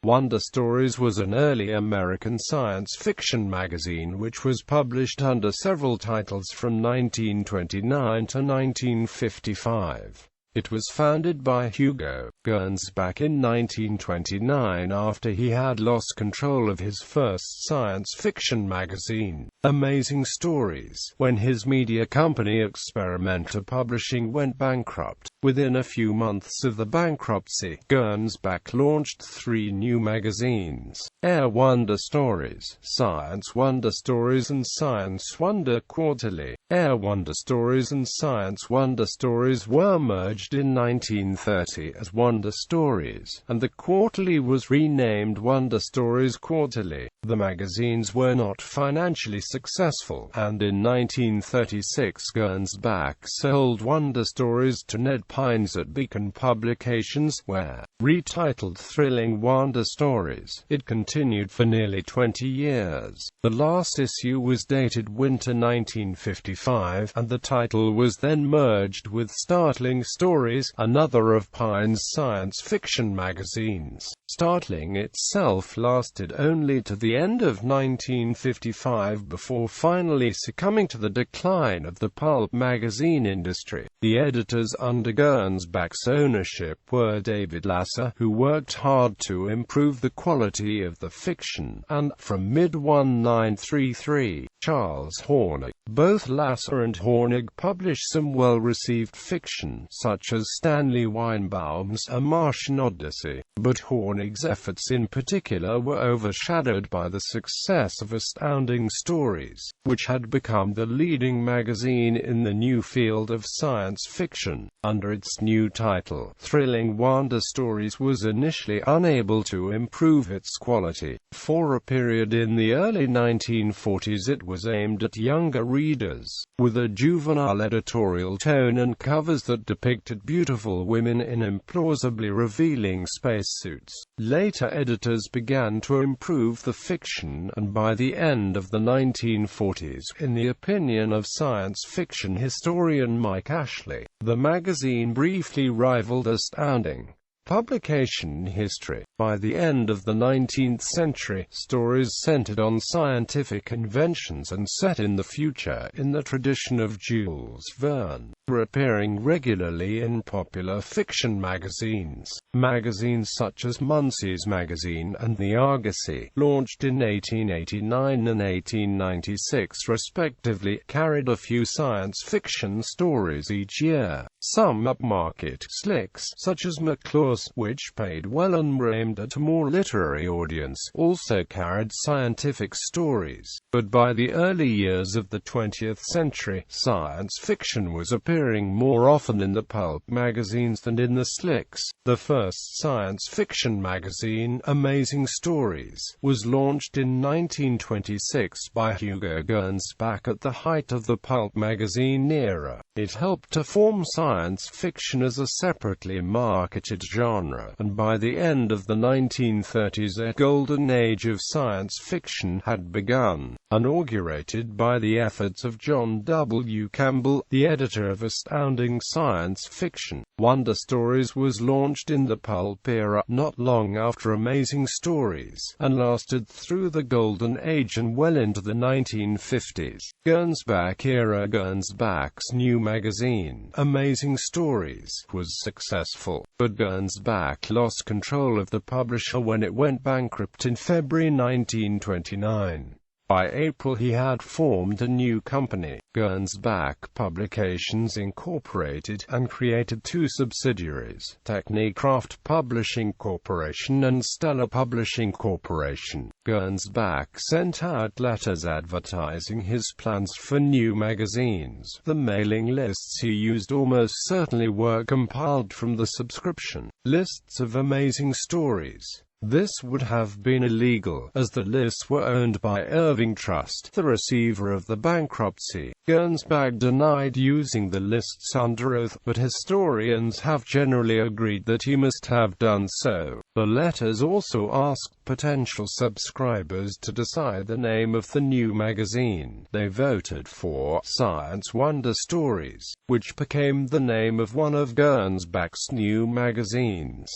Wonder Stories was an early American science fiction magazine which was published under several titles from 1929 to 1955. It was founded by Hugo Gernsback in 1929 after he had lost control of his first science fiction magazine, Amazing Stories, when his media company Experimenter Publishing went bankrupt. Within a few months of the bankruptcy, Gernsback launched 3 new magazines: Air Wonder Stories, Science Wonder Stories and Science Wonder Quarterly. Air Wonder Stories and Science Wonder Stories were merged in 1930 as Wonder Stories, and the Quarterly was renamed Wonder Stories Quarterly. The magazines were not financially successful, and in 1936 Gernsback sold Wonder Stories to Ned Pines at Beacon Publications, where, retitled Thrilling Wonder Stories, it continued for nearly 20 years. The last issue was dated winter 1955, and the title was then merged with Startling Stories, another of Pine's science fiction magazines. Startling itself lasted only to the end of 1955 before finally succumbing to the decline of the pulp magazine industry. The editors under Gernsback's ownership were David Lasser, who worked hard to improve the quality of the fiction, and, from mid-1933, Charles Hornig. Both Lasser and Hornig published some well-received fiction, such as Stanley Weinbaum's A Martian Odyssey, but Hornig's efforts in particular were overshadowed by the success of Astounding Stories, which had become the leading magazine in the new field of science fiction. Under its new title, Thrilling Wonder Stories was initially unable to improve its quality. For a period in the early 1940s it was aimed at younger readers, with a juvenile editorial tone and covers that depicted beautiful women in implausibly revealing spacesuits. Later editors began to improve the fiction, and by the end of the 1940s, in the opinion of science fiction historian Mike Ashley, the magazine briefly rivaled Astounding publication history. By the end of the 19th century, stories centered on scientific inventions and set in the future in the tradition of Jules Verne were appearing regularly in popular fiction magazines. Magazines such as Munsey's Magazine and The Argosy, launched in 1889 and 1896 respectively, carried a few science fiction stories each year. Some upmarket slicks, such as McClure's, which paid well and were aimed at a more literary audience, also carried scientific stories. But by the early years of the 20th century, science fiction was appearing more often in the pulp magazines than in the slicks. The first science fiction magazine, Amazing Stories, was launched in 1926 by Hugo Gernsback at the height of the pulp magazine era. It helped to form science fiction as a separately marketed genre, and by the end of the 1930s a golden age of science fiction had begun, inaugurated by the efforts of John W. Campbell, the editor of Astounding Science Fiction. Wonder Stories was launched in the pulp era not long after Amazing Stories, and lasted through the golden age and well into the 1950s. Gernsback era. Gernsback's new magazine, Amazing Stories, was successful, but Gernsback lost control of the publisher when it went bankrupt in February 1929. By April he had formed a new company, Gernsback Publications Incorporated, and created 2 subsidiaries, Technicraft Publishing Corporation and Stellar Publishing Corporation. Gernsback sent out letters advertising his plans for new magazines. The mailing lists he used almost certainly were compiled from the subscription lists of Amazing Stories. This would have been illegal, as the lists were owned by Irving Trust, the receiver of the bankruptcy. Gernsback denied using the lists under oath, but historians have generally agreed that he must have done so. The letters also asked potential subscribers to decide the name of the new magazine. They voted for Science Wonder Stories, which became the name of one of Gernsback's new magazines.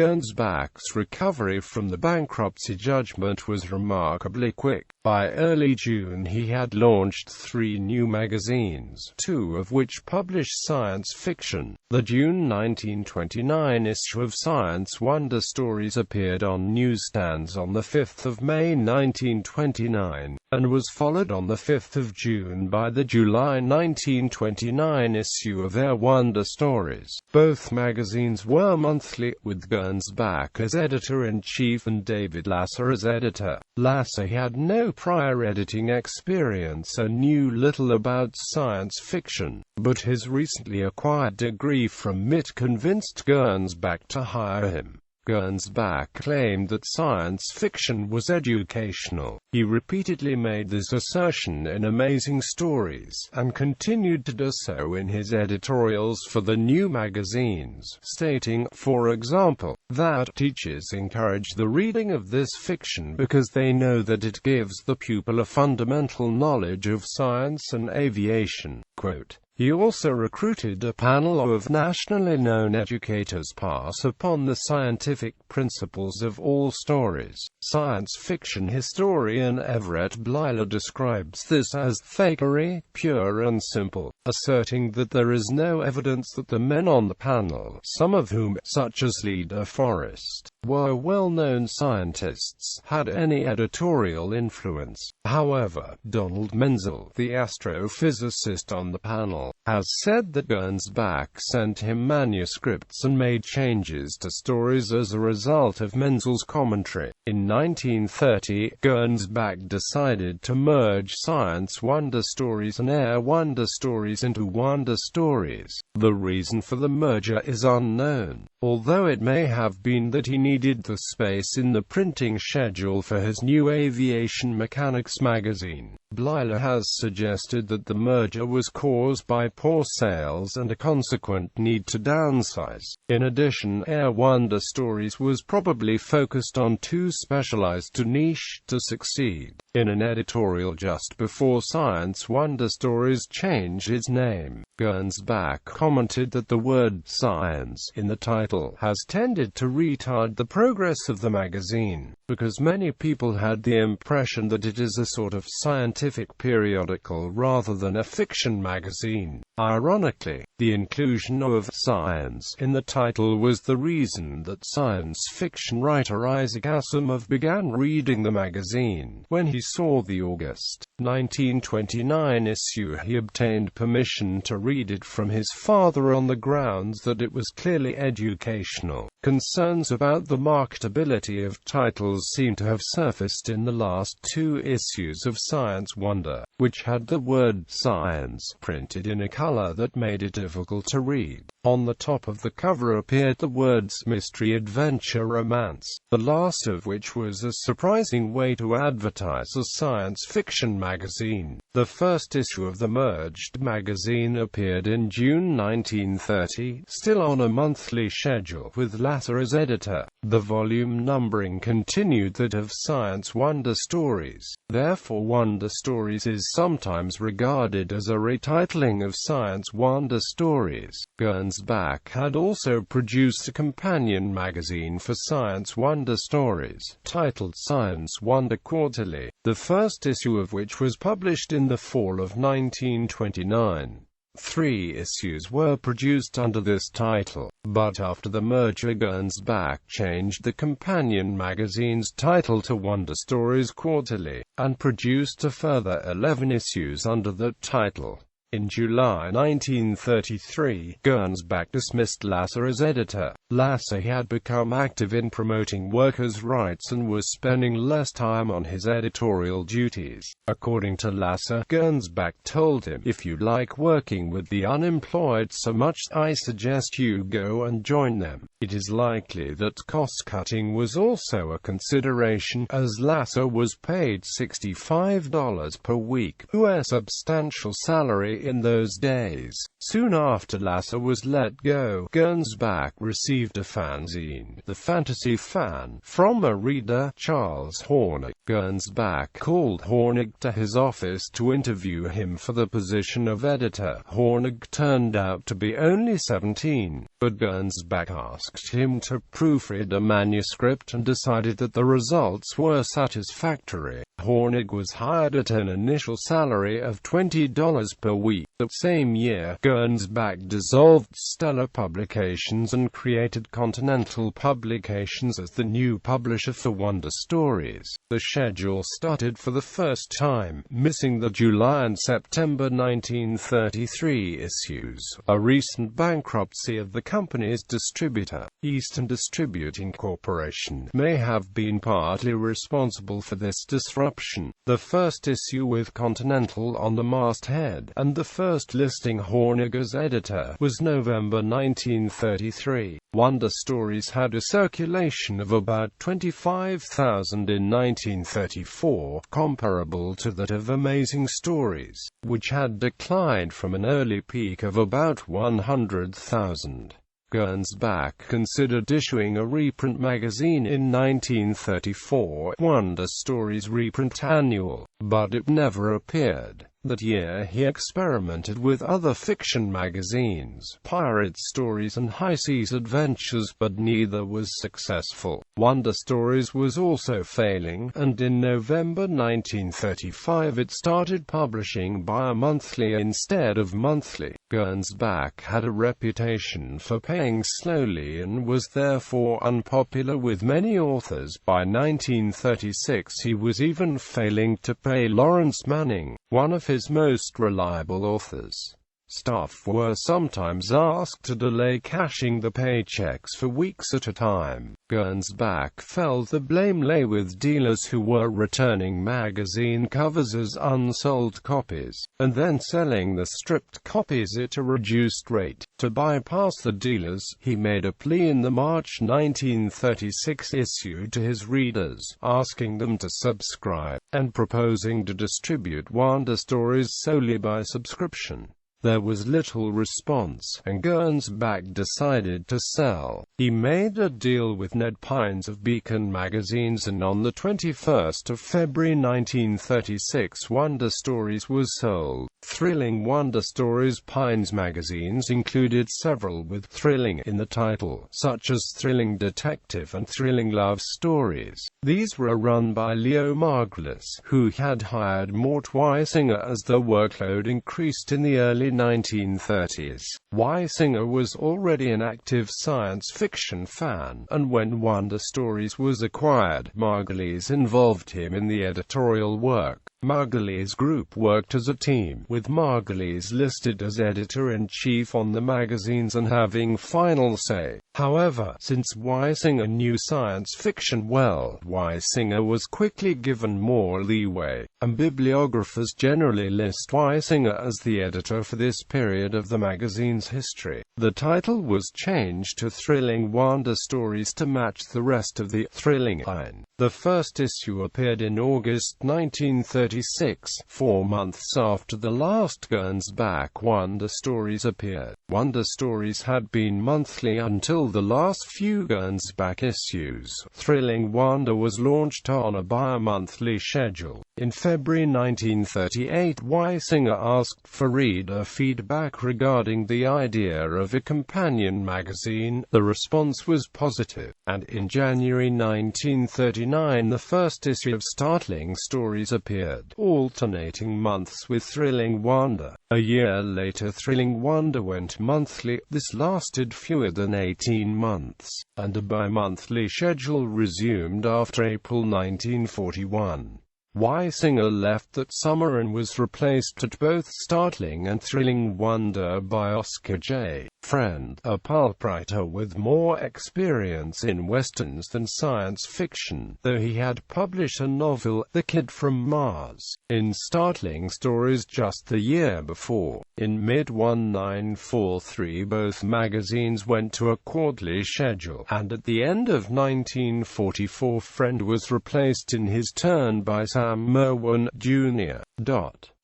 Gernsback's recovery from the bankruptcy judgment was remarkably quick. By early June he had launched 3 new magazines, 2 of which published science fiction. The June 1929 issue of Science Wonder Stories appeared on newsstands on the 5th of May 1929, and was followed on the 5th of June by the July 1929 issue of Air Wonder Stories. Both magazines were monthly, with Gernsback as editor-in-chief and David Lasser as editor. Lasser had no prior editing experience and knew little about science fiction, but his recently acquired degree from MIT convinced Gernsback to hire him. Gernsback claimed that science fiction was educational. He repeatedly made this assertion in Amazing Stories, and continued to do so in his editorials for the new magazines, stating, for example, that teachers encourage the reading of this fiction because they know that it gives the pupil a fundamental knowledge of science and aviation. Quote, he also recruited a panel of nationally known educators pass upon the scientific principles of all stories. Science fiction historian Everett Blyler describes this as fakery, pure and simple, asserting that there is no evidence that the men on the panel, some of whom, such as Leader Forrest, were well-known scientists, had any editorial influence. However, Donald Menzel, the astrophysicist on the panel, has said that Gernsback sent him manuscripts and made changes to stories as a result of Menzel's commentary. In 1930, Gernsback decided to merge Science Wonder Stories and Air Wonder Stories into Wonder Stories. The reason for the merger is unknown, although it may have been that he needed the space in the printing schedule for his new aviation mechanics magazine. Blyler has suggested that the merger was caused by poor sales and a consequent need to downsize. In addition, Air Wonder Stories was probably focused on too specialized a niche to succeed. In an editorial just before Science Wonder Stories changed its name, Gernsback commented that the word science in the title has tended to retard the progress of the magazine, because many people had the impression that it is a sort of scientific periodical rather than a fiction magazine. Ironically, the inclusion of science in the title was the reason that science fiction writer Isaac Asimov began reading the magazine. When he saw the August 1929 issue, he obtained permission to read it from his father on the grounds that it was clearly educational. Concerns about the marketability of titles seem to have surfaced in the last 2 issues of Science Wonder, which had the word science printed in a color that made it difficult to read. On the top of the cover appeared the words mystery, adventure, romance, the last of which was a surprising way to advertise a science fiction magazine. The first issue of the merged magazine appeared in June 1930, still on a monthly schedule, with Lasser as editor. The volume numbering continued that of Science Wonder Stories. Therefore, Wonder Stories is sometimes regarded as a retitling of Science Wonder Stories. Gernsback had also produced a companion magazine for Science Wonder Stories, titled Science Wonder Quarterly, the first issue of which was published in the fall of 1929. 3 issues were produced under this title, but after the merger Gernsback changed the companion magazine's title to Wonder Stories Quarterly, and produced a further 11 issues under that title. In July 1933, Gernsback dismissed Lasser as editor. Lasser had become active in promoting workers' rights and was spending less time on his editorial duties. According to Lasser, Gernsback told him, "If you like working with the unemployed so much, I suggest you go and join them." It is likely that cost-cutting was also a consideration, as Lasser was paid $65 per week, a substantial salary in those days. Soon after Lasser was let go, Gernsback received a fanzine, The Fantasy Fan, from a reader, Charles Horner. Gernsback called Hornig to his office to interview him for the position of editor. Hornig turned out to be only 17, but Gernsback asked him to proofread a manuscript and decided that the results were satisfactory. Hornig was hired at an initial salary of $20 per week. That same year, Gernsback dissolved Stellar Publications and created Continental Publications as the new publisher for Wonder Stories. The schedule started for the first time, missing the July and September 1933 issues, a recent bankruptcy of the company's distributor. Eastern Distributing Corporation may have been partly responsible for this disruption. The first issue with Continental on the masthead, and the first listing Hornig as editor, was November 1933. Wonder Stories had a circulation of about 25,000 in 1934, comparable to that of Amazing Stories, which had declined from an early peak of about 100,000. Gernsback considered issuing a reprint magazine in 1934, Wonder Stories Reprint Annual, but it never appeared. That year he experimented with other fiction magazines, Pirate Stories and High Seas Adventures, but neither was successful. Wonder Stories was also failing, and in November 1935 it started publishing bi-monthly instead of monthly. Gernsback had a reputation for paying slowly and was therefore unpopular with many authors. By 1936 he was even failing to pay Lawrence Manning, one of his most reliable authors. Staff were sometimes asked to delay cashing the paychecks for weeks at a time. Gernsback felt the blame lay with dealers who were returning magazine covers as unsold copies, and then selling the stripped copies at a reduced rate. To bypass the dealers, he made a plea in the March 1936 issue to his readers, asking them to subscribe, and proposing to distribute Wonder Stories solely by subscription. There was little response, and Gernsback decided to sell. He made a deal with Ned Pines of Beacon Magazines, and on the 21st of February 1936 Wonder Stories was sold. Thrilling Wonder Stories. Pines magazines included several with thrilling in the title, such as Thrilling Detective and Thrilling Love Stories. These were run by Leo Margulis, who had hired Mort Weisinger as the workload increased in the early 1930s. Weisinger was already an active science fiction fan, and when Wonder Stories was acquired, Margulis involved him in the editorial work. Margulis' group worked as a team, with Margulis listed as editor-in-chief on the magazines and having final say. However, since Weisinger knew science fiction well, Weisinger was quickly given more leeway, and bibliographers generally list Weisinger as the editor for this period of the magazine's history. The title was changed to Thrilling Wonder Stories to match the rest of the Thrilling line. The first issue appeared in August 1936, 4 months after the last Gernsback Wonder Stories appeared. Wonder Stories had been monthly until the last few Gernsback issues. Thrilling Wonder was launched on a bi-monthly schedule. In February 1938, Weisinger asked for reader feedback regarding the idea of a companion magazine. The response was positive, and in January 1939 the first issue of Startling Stories appeared, alternating months with Thrilling Wonder. A year later Thrilling Wonder went monthly. This lasted fewer than 18 months, and a bi-monthly schedule resumed after April 1941. Weisinger left that summer and was replaced at both Startling and Thrilling Wonder by Oscar J. Friend, a pulp writer with more experience in westerns than science fiction, though he had published a novel, The Kid from Mars, in Startling Stories just the year before. In mid-1943 both magazines went to a quarterly schedule, and at the end of 1944 Friend was replaced in his turn by Sam Merwin, Jr.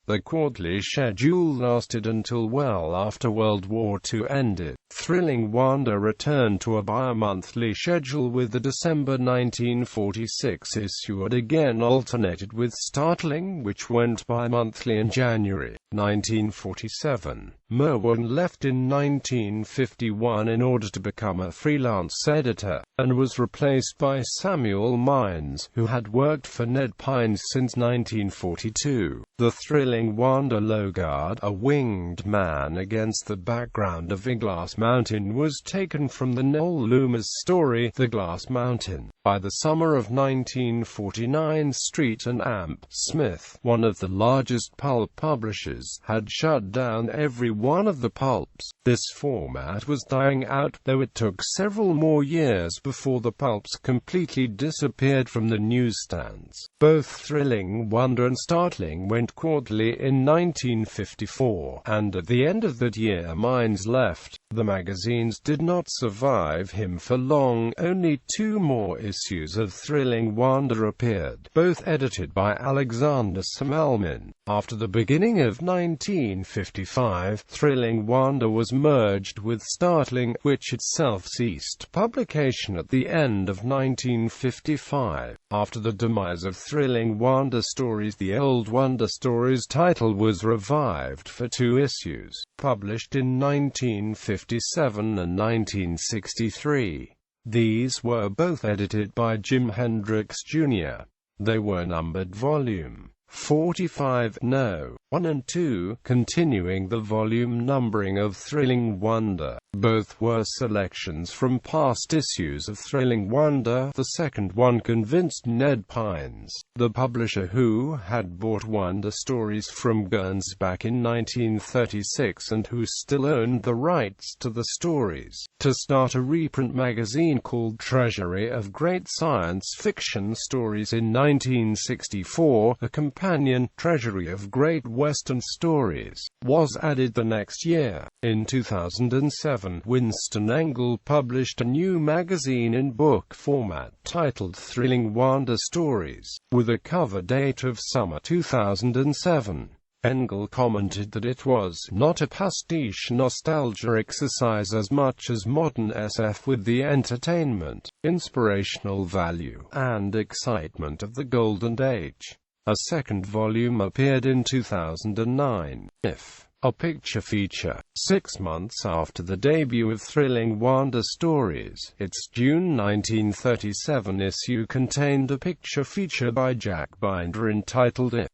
The quarterly schedule lasted until well after World War II ended. Thrilling Wonder returned to a bi-monthly schedule with the December 1946 issue, and again alternated with Startling, which went bi-monthly in January 1947. Merwin left in 1951 in order to become a freelance editor, and was replaced by Samuel Mines, who had worked for Ned Pines since 1942. The Thrilling Wonder Logard, a winged man against the background of a glass mountain, was taken from the Noel Loomis story, The Glass Mountain. By the summer of 1949, Street and Amp Smith, one of the largest pulp publishers, had shut down every one of the pulps. This format was dying out, though it took several more years before the pulps completely disappeared from the newsstands. Both Thrilling Wonder and Startling went quarterly in 1954, and at the end of that year Mines left. The magazines did not survive him for long. Only 2 more issues of Thrilling Wonder appeared, both edited by Alexander Semelman. After the beginning of 1955, Thrilling Wonder was merged with Startling, which itself ceased publication at the end of 1955. After the demise of Thrilling Wonder Stories, the old Wonder Stories title was revived for 2 issues, published in 1957 and 1963. These were both edited by Jim Hendricks, Jr. They were numbered Volume 45, No. 1 and 2, continuing the volume numbering of Thrilling Wonder. Both were selections from past issues of Thrilling Wonder. The second one convinced Ned Pines, the publisher who had bought Wonder Stories from Gernsback in 1936 and who still owned the rights to the stories, to start a reprint magazine called Treasury of Great Science Fiction Stories in 1964. A companion, Treasury of Great Western Stories, was added the next year. In 2007, Winston Engel published a new magazine in book format titled Thrilling Wonder Stories, with a cover date of summer 2007. Engel commented that it was not a pastiche nostalgia exercise as much as modern SF with the entertainment, inspirational value, and excitement of the Golden Age. A second volume appeared in 2009, If, a picture feature. 6 months after the debut of Thrilling Wonder Stories, its June 1937 issue contained a picture feature by Jack Binder entitled It.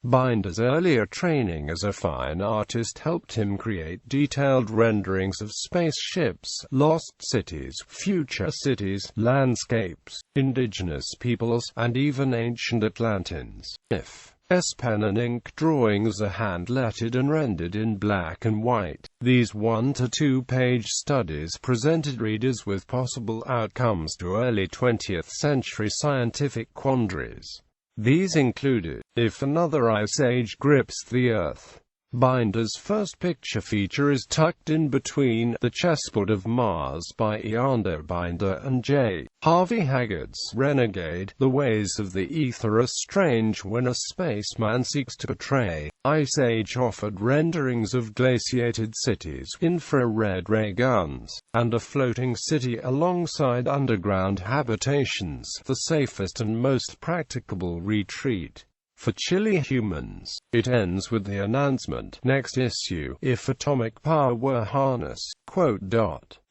Binder's earlier training as a fine artist helped him create detailed renderings of spaceships, lost cities, future cities, landscapes, indigenous peoples, and even ancient Atlanteans. If's pen and ink drawings are hand-lettered and rendered in black and white. These 1 to 2 page studies presented readers with possible outcomes to early 20th century scientific quandaries. These included, if another ice age grips the Earth. Binder's first picture feature is tucked in between The Chessboard of Mars by Eander Binder and J. Harvey Haggard's Renegade. The ways of the ether are strange when a spaceman seeks to portray Ice Age offered renderings of glaciated cities, infrared ray guns, and a floating city alongside underground habitations, the safest and most practicable retreat for chilly humans. It ends with the announcement, next issue, if atomic power were harnessed,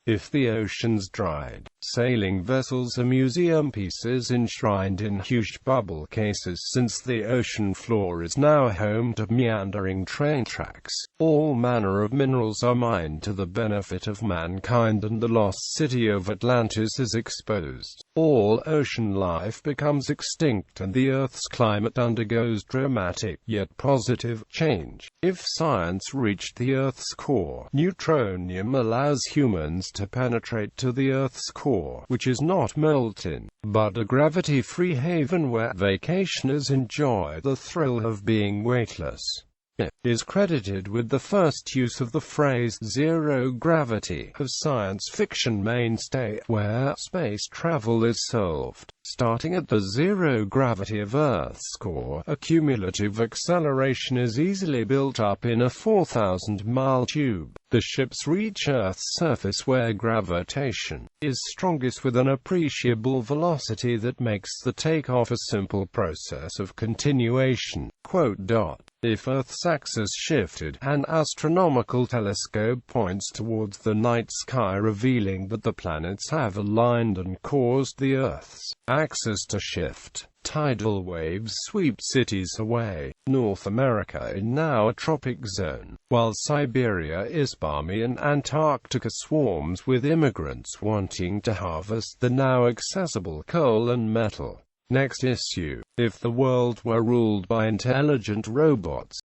if the oceans dried, sailing vessels are museum pieces enshrined in huge bubble cases, since the ocean floor is now home to meandering train tracks. All manner of minerals are mined to the benefit of mankind, and the lost city of Atlantis is exposed. All ocean life becomes extinct, and the Earth's climate undergoes dramatic, yet positive, change. If science reached the Earth's core, neutronium allows humans to penetrate to the Earth's core, which is not molten, but a gravity-free haven where vacationers enjoy the thrill of being weightless. is credited with the first use of the phrase zero gravity of science fiction mainstay, where space travel is solved. Starting at the zero gravity of Earth's core, a cumulative acceleration is easily built up in a 4,000-mile tube. The ships reach Earth's surface where gravitation is strongest with an appreciable velocity that makes the takeoff a simple process of continuation. If Earth's axis shifted, an astronomical telescope points towards the night sky, revealing that the planets have aligned and caused the Earth's axis to shift. Tidal waves sweep cities away. North America is now a tropic zone, while Siberia is balmy and Antarctica swarms with immigrants wanting to harvest the now accessible coal and metal. Next issue. If the world were ruled by intelligent robots,